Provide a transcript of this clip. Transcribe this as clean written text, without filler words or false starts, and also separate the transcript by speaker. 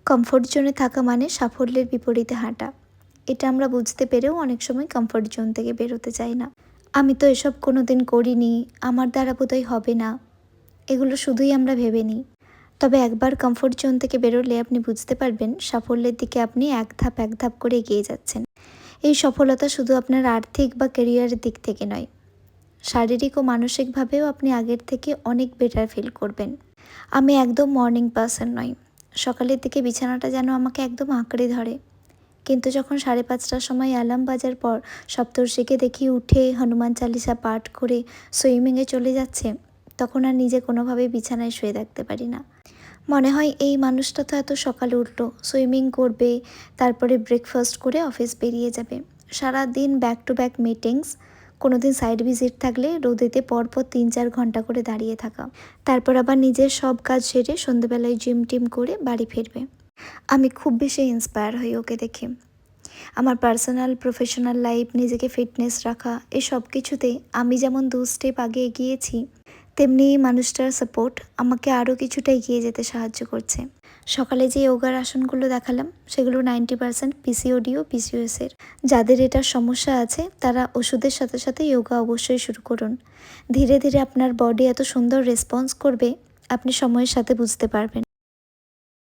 Speaker 1: Comfort জোনে থাকা মানে সাফল্যের বিপরীতে হাঁটা। এটা আমরা বুঝতে পেরেও অনেক সময় কমফোর্ট জোন থেকে বেরোতে চাই না। আমি তো এসব কোনো দিন করিনি, আমার দ্বারা বোধহয় হবে না, এগুলো শুধুই আমরা ভেবে নিই। তবে একবার কমফোর্ট জোন থেকে বেরোলে আপনি বুঝতে পারবেন সাফল্যের দিকে আপনি এক ধাপ করে এগিয়ে যাচ্ছেন। এই সফলতা শুধু আপনার আর্থিক বা ক্যারিয়ারের দিক থেকে নয়, শারীরিক ও মানসিকভাবেও আপনি আগের থেকে অনেক বেটার ফিল করবেন। আমি একদম মর্নিং পারসন নই। সকালের দিকে বিছানাটা যেন আমাকে একদম আঁকড়ে ধরে। কিন্তু যখন 5:30টার সময় অ্যালার্ম বাজার পর সপ্তর্ষিকে দেখি উঠে হনুমান চালিসা পাঠ করে সুইমিংয়ে চলে যাচ্ছে, তখন আর নিজে কোনোভাবেই বিছানায় শুয়ে থাকতে পারি না। মনে হয় এই মানুষটা তো এত সকালে উঠলো, সুইমিং করবে, তারপরে ব্রেকফাস্ট করে অফিস বেরিয়ে যাবে। সারা দিন ব্যাক টু ব্যাক মিটিংস, কোনো দিন সাইড ভিজিট থাকলে রোদেতে পরপর 3-4 ঘন্টা করে দাঁড়িয়ে থাকা, তারপর আবার নিজের সব কাজ সেরে সন্ধেবেলায় জিম টিম করে বাড়ি ফিরবে। আমি খুব বেশি ইন্সপায়ার হই ওকে দেখে। আমার পার্সোনাল প্রফেশনাল লাইফ, নিজেকে ফিটনেস রাখা, এই সব কিছুতেই আমি যেমন 2 স্টেপ আগে এগিয়েছি, তেমনি এই মানুষটার সাপোর্ট আমাকে আরও কিছুটা এগিয়ে যেতে সাহায্য করছে। সকালে যে যোগার আসনগুলো দেখালাম সেগুলো 90% পিসিওডি ও পিসিওএসের। যাদের এটার সমস্যা আছে তারা ওষুধের সাথে সাথে যোগা অবশ্যই শুরু করুন। ধীরে ধীরে আপনার বডি এত সুন্দর রেসপন্স করবে, আপনি সময়ের সাথে বুঝতে পারবেন।